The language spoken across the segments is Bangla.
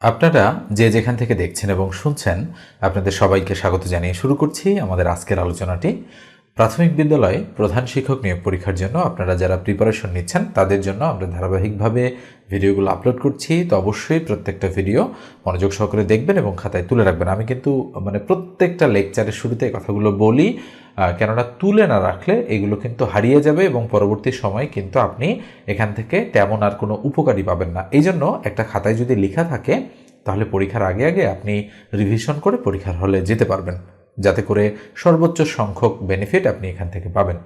আপনারা যে যেখান থেকে দেখছেন এবং শুনছেন আপনাদের সবাইকে স্বাগত জানিয়ে শুরু করছি আমাদের আজকের আলোচনাটি। প্রাথমিক বিদ্যালয়ে প্রধান শিক্ষক নিয়োগ পরীক্ষার জন্য আপনারা যারা প্রিপারেশন নিচ্ছেন তাদের জন্য আমরা ধারাবাহিকভাবে ভিডিওগুলো আপলোড করছি। তো অবশ্যই প্রত্যেকটা ভিডিও মনোযোগ সহকারে দেখবেন এবং খাতায় তুলে রাখবেন। আমি কিন্তু প্রত্যেকটা লেকচারের শুরুতে কথাগুলো বলি, কেননা তুলে না রাখলে এগুলো কিন্তু হারিয়ে যাবে এবং পরবর্তী সময় কিন্তু আপনি এখান থেকে তেমন আর কোনো উপকারী পাবেন না। এই জন্য একটা খাতায় যদি লেখা থাকে তাহলে পরীক্ষার আগে আগে আপনি রিভিশন করে পরীক্ষার হলে যেতে পারবেন, যাতে করে সর্বোচ্চ সংখ্যক বেনিফিট আপনি এখান থেকে পাবেন।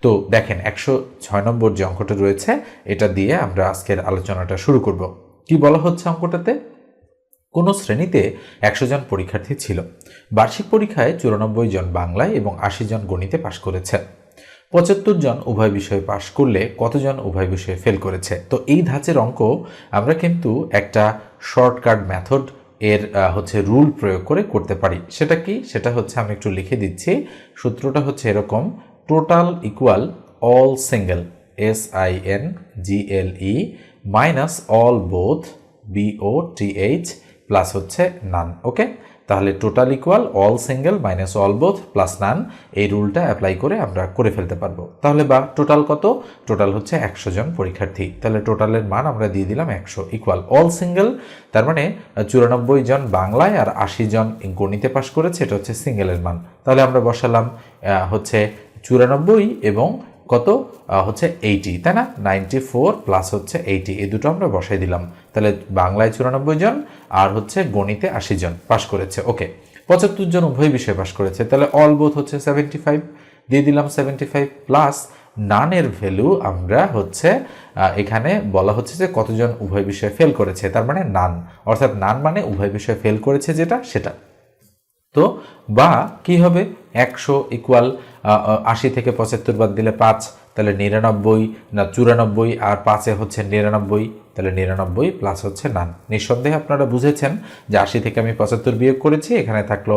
তো দেখেন 106 নম্বর যে অঙ্কটা রয়েছে এটা দিয়ে আমরা আজকের আলোচনাটা শুরু করব। কি বলা হচ্ছে অঙ্কটাতে? কোনো শ্রেণীতে 100 জন পরীক্ষার্থী ছিল। বার্ষিক পরীক্ষায় 94 জন বাংলায় এবং 80 জন গণিতে পাশ করেছে। 75 জন উভয় বিষয়ে পাশ করলে কতজন উভয় বিষয়ে ফেল করেছে? তো এই ধাঁচের অঙ্ক আমরা কিন্তু একটা শর্টকাট মেথড এর রুল প্রয়োগ করে করতে পারি। সেটা কি? সেটা হচ্ছে আমি একটু লিখে দিচ্ছি। সূত্রটা হচ্ছে এরকম: total equal all single SINGLE minus all both BOTH plus হচ্ছে নান। ওকে, তাহলে total equal all single minus all both plus none, এই রুলটা অ্যাপ্লাই করে আমরা করে ফেলতে পারবো। তাহলে বা টোটাল কত? টোটাল হচ্ছে 100 জন পরীক্ষার্থী, তাহলে টোটালের মান আমরা দিয়ে দিলাম 100 ইকুয়াল অল সিঙ্গেল, তার মানে 94 জন বাংলায় আর 80 জন গণিতে পাশ করেছে, এটা হচ্ছে সিঙ্গেলের মান। তাহলে আমরা বসালাম 94 এবং কত হচ্ছে 80, তাই না? 94 প্লাস হচ্ছে 80, এই দুটো আমরা বসাই দিলাম। তাহলে বাংলায় 94 জন আর হচ্ছে গণিতে 80 জন পাশ করেছে। ওকে, 75 জন উভয় বিষয়ে পাশ করেছে, তাহলে অল বোথ হচ্ছে 75, দিয়ে দিলাম 75 প্লাস নানের ভ্যালু আমরা এখানে বলা হচ্ছে যে কতজন উভয় বিষয়ে ফেল করেছে, তার মানে নান, অর্থাৎ নান মানে উভয় বিষয়ে ফেল করেছে যেটা সেটা। তো বা কি হবে? 100 ইকুয়াল 80 থেকে 75 বাদ দিলে 5, তাহলে 99 না 94 আর 5 হচ্ছে 99, তাহলে 99 প্লাস হচ্ছে নান। নিঃসন্দেহে আপনারা বুঝেছেন যে 80 থেকে আমি 75 বিয়োগ করেছি, এখানে থাকলো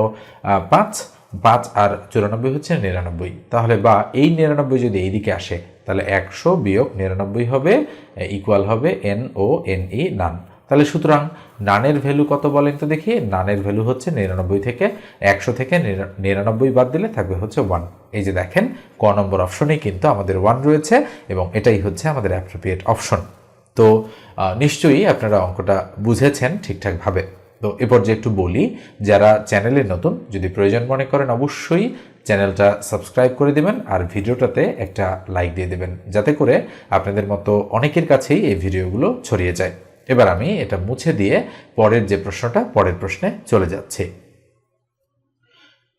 5 আর 94 হচ্ছে 99। তাহলে বা এই 99 যদি এইদিকে আসে তাহলে 100 বিয়োগ 99 হবে ইকুয়াল হবে NONE নান। তাহলে সুতরাং নানের ভ্যালু কত বলেন তো দেখি? নানের ভ্যালু হচ্ছে 99 থেকে 100 থেকে 99 বাদ দিলে থাকবে হচ্ছে 1। এই যে দেখেন ক নম্বর অপশনেই কিন্তু আমাদের 1 রয়েছে এবং এটাই হচ্ছে আমাদের অ্যাপ্রোপ্রিয়েট অপশন। তো নিশ্চয়ই আপনারা অঙ্কটা বুঝেছেন ঠিকঠাকভাবে। তো এরপর যে একটু বলি, যারা চ্যানেলে নতুন যদি প্রয়োজন মনে করেন অবশ্যই চ্যানেলটা সাবস্ক্রাইব করে দেবেন আর ভিডিওটাতে একটা লাইক দিয়ে দেবেন, যাতে করে আপনাদের মতো অনেকের কাছেই এই ভিডিওগুলো ছড়িয়ে যায়। এবার আমি এটা মুছে দিয়ে পরের যে প্রশ্নটা, পরের প্রশ্নে চলে যাচ্ছি।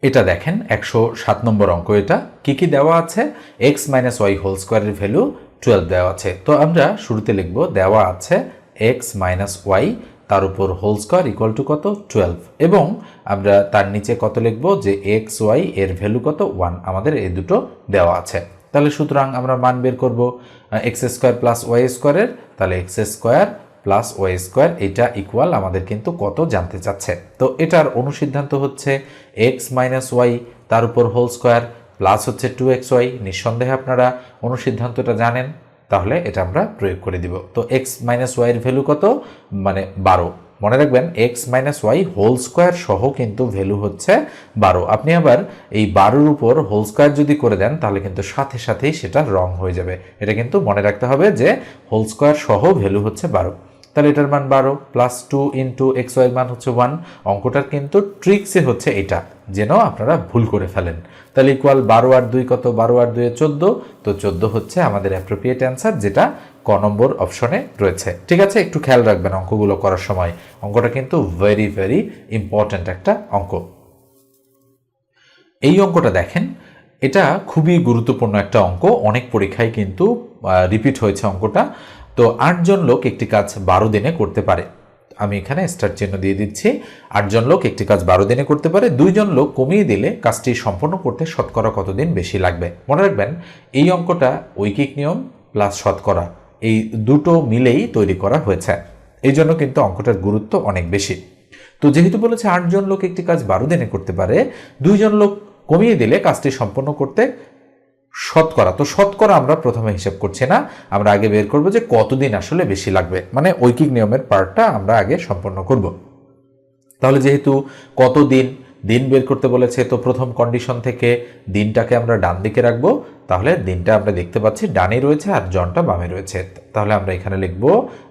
এটা দেখেন 107 নম্বর অঙ্ক। এটা কি কি দেওয়া আছে? x মাইনাস ওয়াই হোল স্কোয়ারের ভ্যালু 12 দেওয়া আছে। তো আমরা শুরুতে লিখব দেওয়া আছে x মাইনাস ওয়াই তার উপর হোল স্কোয়ার ইকুয়াল টু কত? 12, এবং আমরা তার নিচে কত লিখব? যে এক্স ওয়াই এর ভ্যালু কত? 1। আমাদের এই দুটো দেওয়া আছে। তাহলে সুতরাং আমরা মান বের করব এক্স স্কোয়ার প্লাস ওয়াই স্কোয়ারের, তাহলে X square plus Y square এটা ইকুয়াল আমাদের কিন্তু কত জানতে চাচ্ছে। তো এটার অনুসিদ্ধান্ত হচ্ছে এক্স মাইনাস ওয়াই তার উপর হোল স্কোয়ার প্লাস হচ্ছে 2xy। নিঃসন্দেহে আপনারা অনুসিদ্ধান্তটা জানেন, তাহলে এটা আমরা প্রয়োগ করে দিব। তো এক্স মাইনাস ওয়াইয়ের ভ্যালু কত? 12। মনে রাখবেন X minus Y whole square সহ কিন্তু ভ্যালু হচ্ছে 12। আপনি আবার এই 12-র উপর হোল স্কোয়ার যদি করে দেন তাহলে কিন্তু সাথে সাথেই সেটা রং হয়ে যাবে। এটা কিন্তু মনে রাখতে হবে যে হোল স্কোয়ার সহ ভ্যালু হচ্ছে 12। তাহলে এটার মান 12 প্লাস 2 ইন্টু এক্স ওয়াইয়ের মান হচ্ছে 1। অঙ্কটার কিন্তু ট্রিক্সে হচ্ছে এটা, যেন আপনারা ভুল করে ফেলেন। তাহলে ইকুয়াল 12 আর 2 কত? 12 আর 2 14, তো 14 হচ্ছে আমাদের অ্যাপ্রোপ্রিয়েট অ্যান্সার, যেটা ক নম্বর অপশনে রয়েছে। ঠিক আছে, একটু খেয়াল রাখবেন অঙ্কগুলো করার সময়। অঙ্কটা কিন্তু ভেরি ভেরি ইম্পর্ট্যান্ট একটা অঙ্ক। এই অঙ্কটা দেখেন, এটা খুবই গুরুত্বপূর্ণ একটা অঙ্ক, অনেক পরীক্ষায় কিন্তু রিপিট হয়েছে অঙ্কটা। তো 8 জন লোক একটি কাজ 12 দিনে করতে পারে। আমি এখানে স্টার চিহ্ন দিয়ে দিচ্ছি। 8 জন লোক একটি কাজ 12 দিনে করতে পারে। 2 জন লোক কমিয়ে দিলে কাজটি সম্পন্ন করতে শতকরা কতদিন বেশি লাগবে? মনে রাখবেন এই অঙ্কটা ঐকিক নিয়ম প্লাস শতকরা এই দুটো মিলেই তৈরি করা হয়েছে, এই জন্য কিন্তু অঙ্কটার গুরুত্ব অনেক বেশি। তো যেহেতু বলেছে 8 জন লোক একটি কাজ 12 দিনে করতে পারে, 2 জন লোক কমিয়ে দিলে কাজটি সম্পন্ন করতে শতকরা, তো শতকরা আমরা প্রথমে হিসাব করছি না, আমরা আগে বের করব যে কতদিন আসলে বেশি লাগবে, মানে ঐকিক নিয়মের পার্টটা আমরা আগে সম্পন্ন করব। তাহলে যেহেতু কতদিন দিন বের করতে বলেছে, তো প্রথম কন্ডিশন থেকে দিনটাকে আমরা ডান দিকে রাখবো, তাহলে দিনটা আমরা দেখতে পাচ্ছি ডানে রয়েছে আর জনটা বামে রয়েছে। তাহলে আমরা এখানে লিখব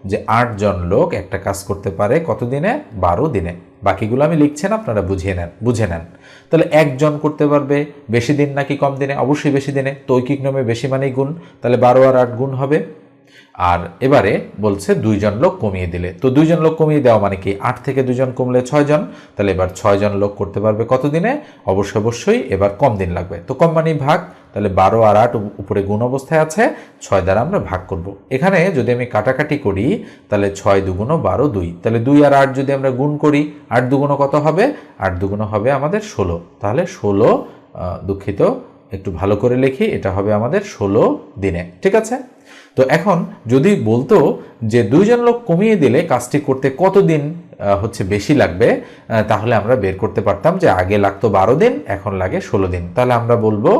যে 8 জন লোক একটা কাজ করতে পারে কত দিনে, 12 দিনে। বাকিগুলো আমি লিখছি না, আপনারা বুঝে নেন। তাহলে একজন করতে পারবে বেশি দিন নাকি কম দিনে, অবশ্যই বেশি দিনে, তো ঐকিক নিয়মে বেশি মানেই গুণ, তাহলে 12 আর 8 গুণ হবে। আর এবারে বলছে 2 জন লোক কমিয়ে দিলে, তো 2 জন লোক কমিয়ে দেওয়া মানে কি 8 থেকে 2 জন কমলে 6 জন, তাহলে এবার 6 জন লোক করতে পারবে কত দিনে, অবশ্যই এবার কম দিন লাগবে, তো কম মানে ভাগ, তাহলে 12 আর 8 উপরে গুণ অবস্থায় আছে, 6 দ্বারা আমরা ভাগ করব। এখানে যদি আমি কাটাকাটি করি তাহলে 6 দুগুণ 12 2, তাহলে 2 আর 8 যদি আমরা গুণ করি 8 দুগুণ কত হবে, 8 দুগুণ হবে আমাদের 16, তাহলে 16 দুঃখিত একটু ভালো করে লিখি, এটা হবে আমাদের 16 দিনে। ঠিক আছে, তো এখন যদি বলতো যে 2 জন লোক কমিয়ে দিলে কাজটি করতে কতদিন হচ্ছে বেশি লাগবে, তাহলে আমরা বের করতে পারতাম যে আগে লাগতো 12 দিন, এখন লাগে 16 দিন। তাহলে আমরা বলবো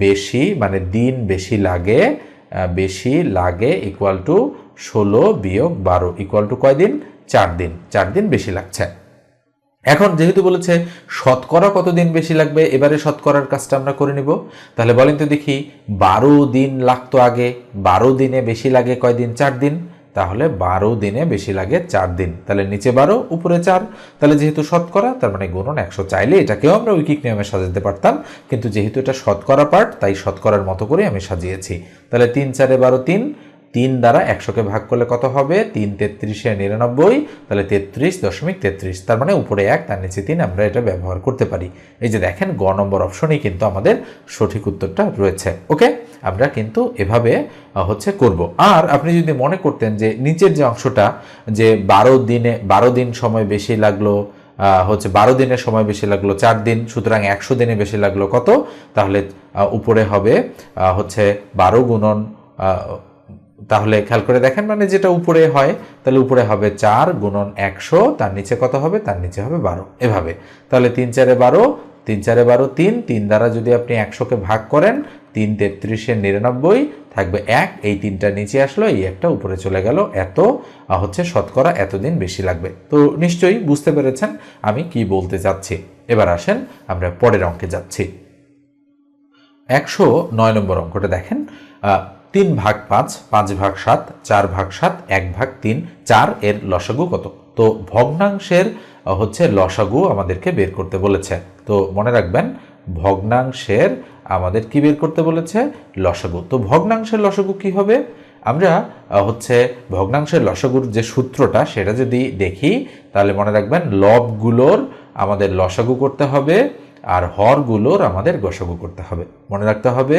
বেশি মানে দিন বেশি লাগে ইকুয়াল টু 16 বিয়োগ 12 ইকুয়াল টু কয় দিন, 4 দিন, 4 দিন বেশি লাগছে। এখন যেহেতু বলেছে শতকরা কতদিন বেশি লাগবে, এবারে শতকরার কাজটা আমরা করে নিব। তাহলে বলেন তো দেখি 12 দিন লাগতো আগে, 12 দিনে বেশি লাগে কয় দিন, 4 দিন, তাহলে 12 দিনে বেশি লাগে 4 দিন, তাহলে নিচে 12 উপরে 4, তাহলে যেহেতু শতকরা তার মানে গুণন 100, চাইলে এটাকেও আমরা ঐকিক নিয়মে সাজাতে পারতাম, কিন্তু যেহেতু এটা শতকরা পার্ট তাই শতকরার মতো করে আমি সাজিয়েছি। তাহলে 3 4 12, 3 দ্বারা 100কে ভাগ করলে কত হবে, 3 33 99, তাহলে 33.33, তার মানে উপরে 1 তার নিচে 3, আমরা এটা ব্যবহার করতে পারি। এই যে দেখেন গ নম্বর অপশনেই কিন্তু আমাদের সঠিক উত্তরটা রয়েছে। ওকে, আমরা কিন্তু এভাবে হচ্ছে করব। আর আপনি যদি মনে করতেন যে নিচের যে অংশটা যে 12 দিন সময় বেশি লাগলো, হচ্ছে 12 দিনের সময় বেশি লাগলো 4 দিন, সুতরাং 100 দিনে বেশি লাগলো কত, তাহলে উপরে হবে হচ্ছে 12 গুণন, তাহলে খেয়াল করে দেখেন মানে যেটা উপরে হয়, তাহলে উপরে হবে 4 গুণন 100, তার নিচে কত হবে, তার নিচে হবে 12, এভাবে। তাহলে 3 4 12, 3 4 12, 3 দ্বারা যদি আপনি 100কে ভাগ করেন, 3 33 99 থাকবে 1, এই 3টা নিচে আসলো, এই একটা উপরে চলে গেল, এত হচ্ছে শতকরা এতদিন বেশি লাগবে। তো নিশ্চয়ই বুঝতে পেরেছেন আমি কি বলতে চাচ্ছি। এবার আসেন আমরা পরের অঙ্কে যাচ্ছি। 109 নম্বর অঙ্কটা দেখেন, 3 ভাগ 5, 5 ভাগ 7, 4 ভাগ 7, 1 ভাগ 3, 4 এর লসাগু কত? তো ভগ্নাংশের হচ্ছে লসাগু আমাদেরকে বের করতে বলেছে। তো মনে রাখবেন ভগ্নাংশের আমাদের কি বের করতে বলেছে, লসাগু। তো ভগ্নাংশের লসাগু কি হবে, আমরা হচ্ছে ভগ্নাংশের লসাগুর যে সূত্রটা সেটা যদি দেখি তাহলে মনে রাখবেন লবগুলোর আমাদের লসাগু করতে হবে আর হরগুলোর আমাদের গসাগু করতে হবে। মনে রাখতে হবে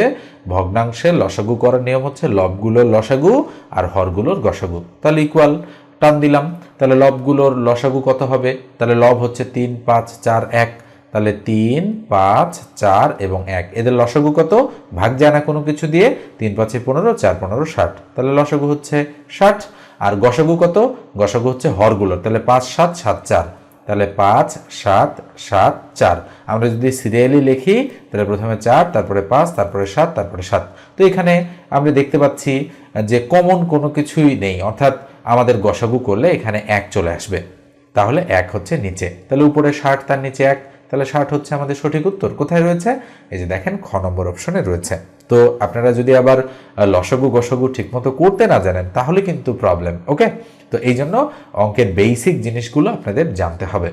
ভগ্নাংশের লসাগু করার নিয়ম হচ্ছে লবগুলোর লসাগু আর হরগুলোর গসাগু। তাহলে ইকুয়াল টান দিলাম, তাহলে লবগুলোর লসাগু কত হবে, তাহলে লব হচ্ছে 3 5 4 1, তাহলে 3 5 4 এবং 1, এদের লসাগু কত, ভাগ যায় না কোনো কিছু দিয়ে, 3 5 15, 4 15 60, তাহলে লসাগু হচ্ছে 60। আর গসাগু কত, গসাগু হচ্ছে হরগুলোর, তাহলে 5 7 7 4, তাহলে 5 7 7 4। আমরা যদি সিরিয়ালি লিখি তাহলে প্রথমে 4, তারপরে 5, তারপরে 7, তারপরে 7। তো এখানে আমরা দেখতে পাচ্ছি যে কমন কোনো কিছুই নেই, অর্থাৎ আমাদের গসাগু করলে এখানে 1 চলে আসবে, তাহলে 1 হচ্ছে নিচে, তাহলে উপরে 60 তার নিচে 1, তাহলে 60 হচ্ছে আমাদের সঠিক উত্তর। কোথায় রয়েছে, এই যে দেখেন খ নম্বর অপশনে রয়েছে। তো আপনারা যদি আবার লসাগু গসাগু ঠিকমতো করতে না জানেন তাহলে কিন্তু প্রবলেম। ওকে, তো এই জন্য অঙ্কের বেসিক জিনিসগুলো আপনাদের জানতে হবে।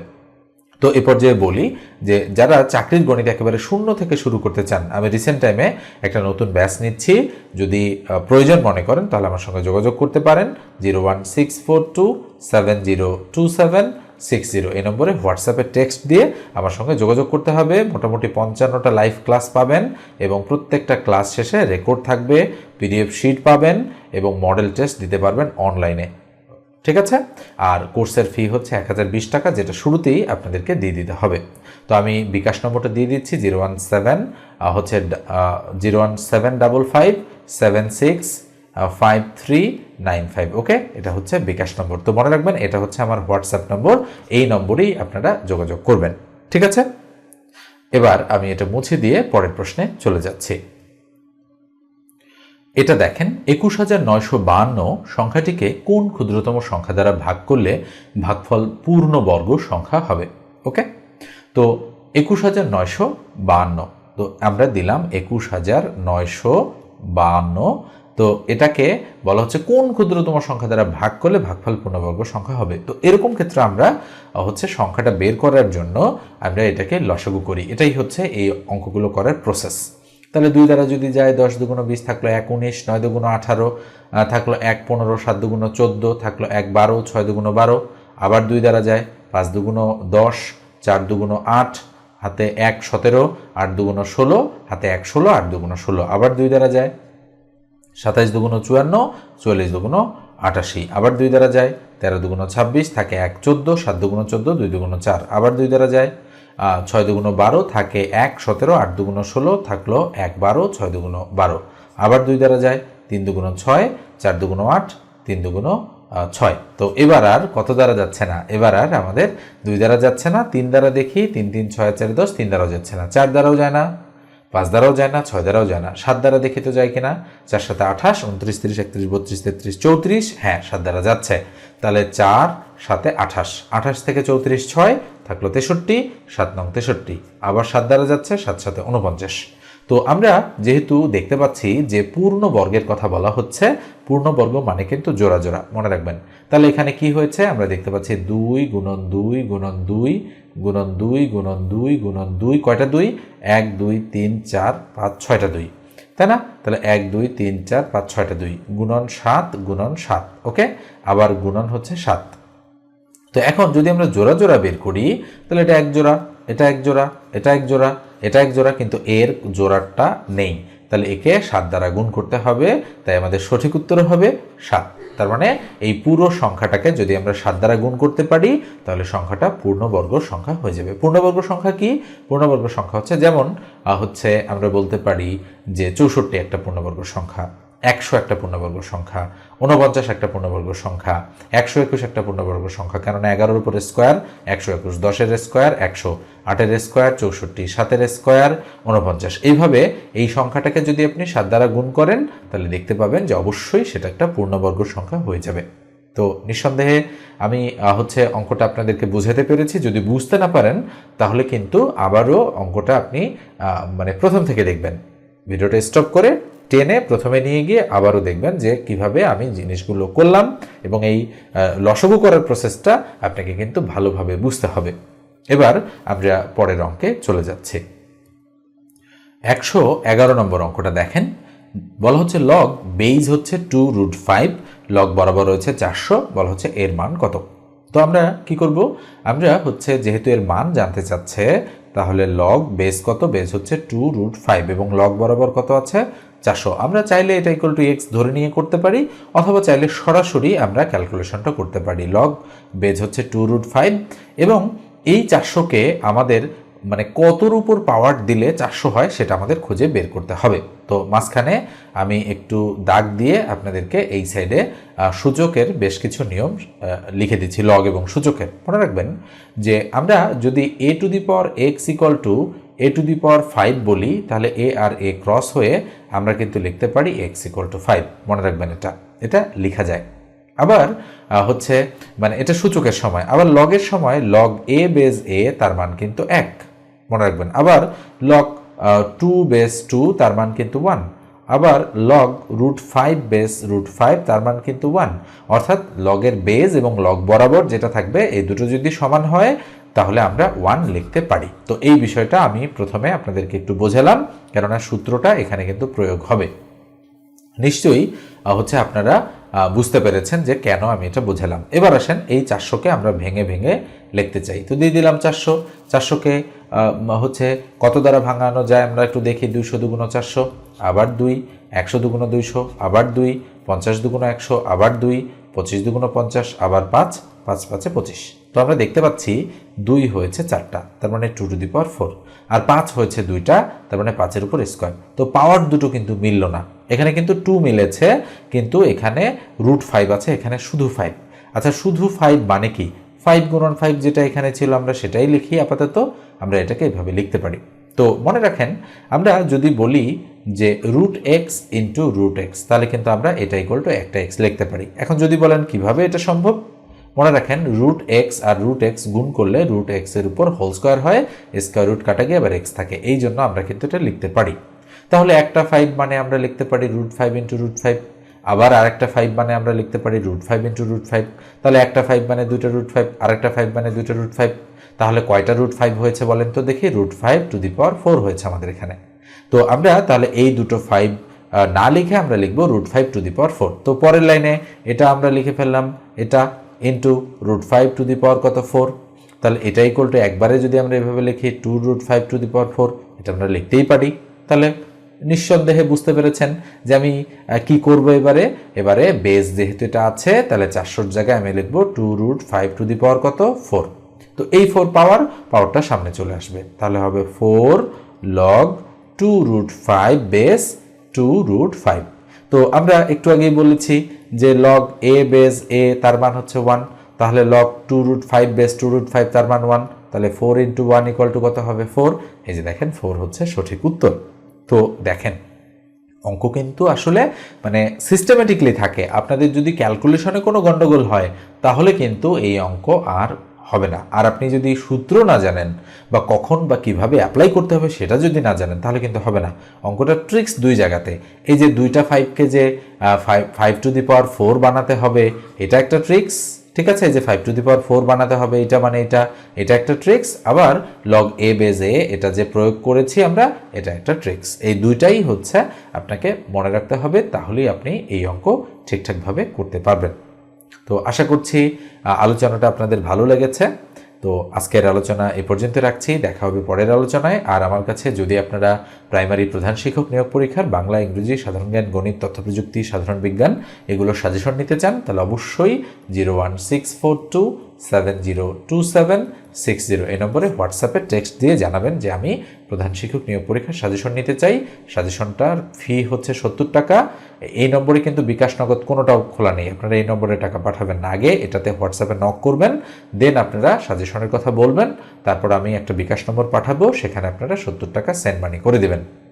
তো এ পর্যায়ে বলি যে যারা চাকরির গণিত একেবারে শূন্য থেকে শুরু করতে চান, আমি রিসেন্ট টাইমে একটা নতুন ব্যাচ নিচ্ছি, যদি প্রয়োজন মনে করেন তাহলে আমার সঙ্গে যোগাযোগ করতে পারেন। 01642702760 এই নম্বরে হোয়াটসঅ্যাপে টেক্সট দিয়ে আমার সঙ্গে যোগাযোগ করতে হবে। মোটামুটি 55টা লাইভ ক্লাস পাবেন এবং প্রত্যেকটা ক্লাস শেষে রেকর্ড থাকবে, পিডিএফ শিট পাবেন এবং মডেল টেস্ট দিতে পারবেন অনলাইনে। ঠিক আছে, আর কোর্সের ফি হচ্ছে 1020 টাকা, যেটা শুরুতেই আপনাদেরকে দিয়ে দিতে হবে। তো আমি বিকাশ নম্বরটা দিয়ে দিচ্ছি 01755765395। ওকে, এটা হচ্ছে বিকাশ নম্বর। তো মনে রাখবেন এটা হচ্ছে আমার হোয়াটসঅ্যাপ নম্বর, এই নম্বরেই আপনারা যোগাযোগ করবেন। ঠিক আছে, এবার আমি এটা মুছে দিয়ে পরের প্রশ্নে চলে যাচ্ছি। এটা দেখেন ২১,৯৫২ সংখ্যাটিকে কোন ক্ষুদ্রতম সংখ্যা দ্বারা ভাগ করলে ভাগফল পূর্ণবর্গ সংখ্যা হবে। ওকে, তো ২১,৯৫২, তো আমরা দিলাম ২১,৯৫২। তো এটাকে বলা হচ্ছে কোন ক্ষুদ্রতম সংখ্যা দ্বারা ভাগ করলে ভাগফল পূর্ণবর্গ সংখ্যা হবে। তো এরকম ক্ষেত্রে আমরা সংখ্যাটা বের করার জন্য আমরা এটাকে লসাগু করি। এটাই হচ্ছে এই অঙ্কগুলো করার প্রসেস। তাহলে 2 দ্বারা যদি যায় 10 × 20 থাকলো 1 19, 9 × 18 থাকলো 1 15, 7 × 14 থাকলো 1 12, 6 × 12, আবার 2 দ্বারা যায় 5 × 10, 4 × 8, হাতে 1 17, 8 × 16, হাতে 1 16, 8 × 16, আবার 2 দ্বারা যায় 27 × 54, 44 × 88, আবার 2 দ্বারা যায় 13 × 26, থাকে 1 14, 7 × 14, 2 × 4, আবার 2 দ্বারা যায় 6 × 12, থাকে 1 17, 8 × 16, থাকলো 1 12, 6 × 12, আবার 2 দ্বারা যায় 3 × 6, 4 × 8, 3 × 6। তো এবার আর কত দ্বারা যাচ্ছে না, এবার আর আমাদের 2 দ্বারা যাচ্ছে না, 3 দ্বারা দেখি 3 3 6 4 10, 3 দ্বারাও যাচ্ছে না, 4 দ্বারাও যায় না, 5 দ্বারাও যায় না, 6 দ্বারাও যায় না, 7 দ্বারা দেখি তো যায় কিনা, 4 7 28, 29 30 31 32 33 34, হ্যাঁ 7 দ্বারা যাচ্ছে। তাহলে 4 7 28, 28 থেকে 34 6, থাকলো 63, 7 নং 63, আবার 7 দ্বারা যাচ্ছে, 7 7 49। তো আমরা যেহেতু দেখতে পাচ্ছি যে পূর্ণ বর্গের কথা বলা হচ্ছে, পূর্ণবর্গ মানে কিন্তু জোড়া জোড়া, মনে রাখবেন। তাহলে এখানে কি হয়েছে আমরা দেখতে পাচ্ছি 2 × 2 × 2 × 2 × 2 × 2, কয়টা 2, 1 2 3 4 5 6টা 2, তাই না? তাহলে 1 2 3 4 5 6টা 2, গুণন 7 গুণন 7, ওকে, আবার গুণন হচ্ছে 7। তো এখন যদি আমরা জোড়া জোড়া বের করি তাহলে এটা এক জোড়া, এটা এক জোড়া, এটা এক জোড়া, এটা এক জোড়া, কিন্তু এর জোড়াটা নেই, তাহলে একে 7 দ্বারা গুণ করতে হবে, তাই আমাদের সঠিক উত্তর হবে 7। তার মানে এই পুরো সংখ্যাটাকে যদি আমরা 7 দ্বারা গুণ করতে পারি তাহলে সংখ্যাটা পূর্ণবর্গ সংখ্যা হয়ে যাবে। পূর্ণবর্গ সংখ্যা কি? পূর্ণবর্গ সংখ্যা হচ্ছে যেমন আমরা বলতে পারি যে 64 একটা পূর্ণবর্গ সংখ্যা, 100 একটা পূর্ণবর্গ সংখ্যা, 49 একটা পূর্ণবর্গ সংখ্যা, 121 একটা পূর্ণবর্গ সংখ্যা, কেননা 11-এর উপর স্কোয়ার 121, 10-এর স্কোয়ার 100, 8-এর স্কোয়ার 64, 7-এর স্কোয়ার 49। এইভাবে এই সংখ্যাটাকে যদি আপনি 7 দ্বারা গুণ করেন তাহলে দেখতে পাবেন যে অবশ্যই সেটা একটা পূর্ণবর্গ সংখ্যা হয়ে যাবে। তো নিঃসন্দেহে আমি অঙ্কটা আপনাদেরকে বুঝাতে পেরেছি। যদি বুঝতে না পারেন তাহলে কিন্তু আবারও অঙ্কটা আপনি প্রথম থেকে দেখবেন, ভিডিওটা স্টপ করে টেনে প্রথমে নিয়ে গিয়ে আবারও দেখবেন যে কিভাবে আমি জিনিসগুলো করলাম, এবং এই লসাগু করার প্রসেসটা আপনাকে কিন্তু ভালোভাবে বুঝতে হবে। এবার আমরা পরের অঙ্কে চলে যাচ্ছি। 111 নম্বর অঙ্কটা দেখেন, বলা হচ্ছে লগ বেইজ হচ্ছে 2√5, লগ বরাবর রয়েছে 400, বলা হচ্ছে এর মান কত। তো আমরা কি করব, আমরা যেহেতু এর মান জানতে চাচ্ছে তাহলে লগ বেস কত, বেস হচ্ছে 2√5 এবং লগ বরাবর কত আছে 400। আমরা চাইলে এটা ইকুয়াল টু এক্স ধরে নিয়ে করতে পারি, অথবা চাইলে সরাসরি আমরা ক্যালকুলেশনটা করতে পারি। লগ বেস হচ্ছে 2√5 এবং এই 400কে আমাদের কতর উপর পাওয়ার দিলে 400 হয় সেটা আমাদের খুঁজে বের করতে হবে। তো মাঝখানে আমি একটু দাগ দিয়ে আপনাদেরকে এই সাইডে সূচকের বেশ কিছু নিয়ম লিখে দিচ্ছি, লগ এবং সূচকের। মনে রাখবেন যে আমরা যদি a⁴x = a⁵ বলি তাহলে a আর a ক্রস হয়ে আমরা কিন্তু লিখতে পারি x = 5। মনে রাখবেন এটা লেখা যায়। আবার এটা সূচকের সময়, আবার লগের সময় লগ a বেস a তার মান কিন্তু 1, মনে রাখবেন। আবার লগ 2 বেস 2 তার মান কিন্তু 1, আবার লগ √5 বেস √5 তার মান কিন্তু 1। অর্থাৎ লগের বেস এবং লগ বরাবর যেটা থাকবে এই দুটো যদি সমান হয় তাহলে আমরা 1 লিখতে পারি। তো এই বিষয়টা আমি প্রথমে আপনাদেরকে একটু বোঝালাম, কেননা সূত্রটা এখানে কিন্তু প্রয়োগ হবে। নিশ্চয়ই আপনারা বুঝতে পেরেছেন যে কেন আমি এটা বোঝালাম। এবার আসেন এই 400কে আমরা ভেঙে ভেঙে লিখতে চাই। তো দিয়ে দিলাম 400কে কত দ্বারা ভাঙানো যায় আমরা একটু দেখি। 200 × 400, আবার 2, 100 × 200, আবার 2, 50 × 100, আবার 2, 25 × 50, আবার 5, 5 5 25। তো আমরা দেখতে পাচ্ছি 2 হয়েছে 4টা, তার মানে 2⁴, আর 5 হয়েছে 2টা, তার মানে 5-এর উপর স্কোয়ার। তো পাওয়ার দুটো কিন্তু মিলল না, এখানে কিন্তু 2 মিলেছে, কিন্তু এখানে √5 আছে, এখানে শুধু 5। আচ্ছা, শুধু 5 মানে কি? 5 × 5 যেটা এখানে ছিল আমরা সেটাই লিখি আপাতত। আমরা এটাকে এভাবে লিখতে পারি। তো মনে রাখেন আমরা যদি বলি যে root X into root X, তাহলে কিন্তু আমরা এটা ইকুয়াল টু একটা এক্স লিখতে পারি। এখন যদি বলেন কিভাবে এটা সম্ভব, মনে রাখেন রুট এক্স আর রুট এক্স গুণ করলে রুট এক্স এর উপর হোল স্কোয়ার হয়, স্কোয়ার রুট কাটা গিয়ে আবার এক্স থাকে, এই জন্য আমরা কিন্তু এটা লিখতে পারি। তাহলে একটা 5 মানে আমরা লিখতে পারি রুট 5 ইন্টু রুট 5, আবার আরেকটা 5 মানে আমরা লিখতে পারি রুট 5 ইন্টু রুট 5। তাহলে একটা 5 মানে দুইটা রুট 5, আরেকটা 5 মানে দুইটা রুট 5। তাহলে কয়টা রুট 5 হয়েছে বলেন তো দেখি? রুট 5 টু দি পাওয়ার 4 হয়েছে আমাদের এখানে। তো আমরা তাহলে এই দুটো 5 না লিখে আমরা লিখবো রুট 5 টু দি পাওয়ার 4। তো পরের লাইনে এটা আমরা লিখে ফেললাম, এটা ইন্টু রুট 5 টু দি পাওয়ার কত? 4। তাহলে এটা ইকুয়াল টু একবারে যদি আমরা এভাবে লিখি 2 রুট 5 টু দি পাওয়ার 4, এটা আমরা লিখতেই পারি। তাহলে নিঃসন্দেহে বুঝতে পেরেছেন যে আমি কি করব এবারে বেস যেহেতু এটা আছে, তাহলে 400 জায়গায় আমি লিখবো 2 রুট 5 টু দি পাওয়ার কত? 4। তো এই 4 পাওয়ারটা সামনে চলে আসবে, তাহলে হবে 4 লগ 2 রুট 5 বেস 2 রুট 5। তো আমরা একটু আগেই বলেছি যে লগ এ বেস এ তার মান হচ্ছে 1, তাহলে লগ 2 রুট 5 বেস 2 রুট 5 তার মান 1, তাহলে 4 ইন্টু 1 ইকুয়াল টু কত হবে? 4। এই যে দেখেন 4 হচ্ছে সঠিক উত্তর। তো দেখেন অঙ্ক কিন্তু আসলে মানে সিস্টেমেটিকলি থাকে, আপনাদের যদি ক্যালকুলেশনে কোনো গন্ডগোল হয় তাহলে কিন্তু এই অঙ্ক আর হবে না। আর আপনি যদি সূত্র না জানেন বা কখন বা কিভাবে অ্যাপ্লাই করতে হবে সেটা যদি না জানেন তাহলে কিন্তু হবে না। অঙ্কটা ট্রিক্স দুই জায়গাতে, এই যে দুইটা 5কে যে 5 টু দি পাওয়ার 4 বানাতে হবে, এটা একটা ট্রিক্স, ঠিক আছে? এই যে 5 টু দি পাওয়ার 4 বানাতে হবে, এটা মানে এটা একটা ট্রিক্স। আবার লগ এ বেজ এ এটা যে প্রয়োগ করেছি আমরা, এটা একটা ট্রিক্স। এই দুইটাই হচ্ছে আপনাকে মনে রাখতে হবে, তাহলেই আপনি এই অঙ্ক ঠিকঠাকভাবে করতে পারবেন। তো আশা করছি আলোচনাটা আপনাদের ভালো লেগেছে। তো আজকের আলোচনা এ পর্যন্ত রাখছি, দেখা হবে পরের আলোচনায়। আর আমার কাছে যদি আপনারা প্রাইমারি প্রধান শিক্ষক নিয়োগ পরীক্ষার বাংলা, ইংরেজি, সাধারণ জ্ঞান, গণিত, তথ্য প্রযুক্তি, সাধারণ বিজ্ঞান এগুলোর সাজেশন নিতে চান তাহলে অবশ্যই 01642702760 এই নম্বরে হোয়াটসঅ্যাপে টেক্সট দিয়ে জানাবেন যে আমি প্রধান শিক্ষক নিয়োগ পরীক্ষার সাজেশন নিতে চাই। সাজেশনটার ফি হচ্ছে 70 টাকা। এই নম্বরে কিন্তু বিকাশ নগদ কোনোটাও খোলা নেই, আপনারা এই নম্বরে টাকা পাঠাবেন না, আগে এটাতে হোয়াটসঅ্যাপে নক করবেন, দেন আপনারা সাজেশনের কথা বলবেন, তারপর আমি একটা বিকাশ নম্বর পাঠাবো, সেখানে আপনারা 70 টাকা সেন্ড মানি করে দেবেন।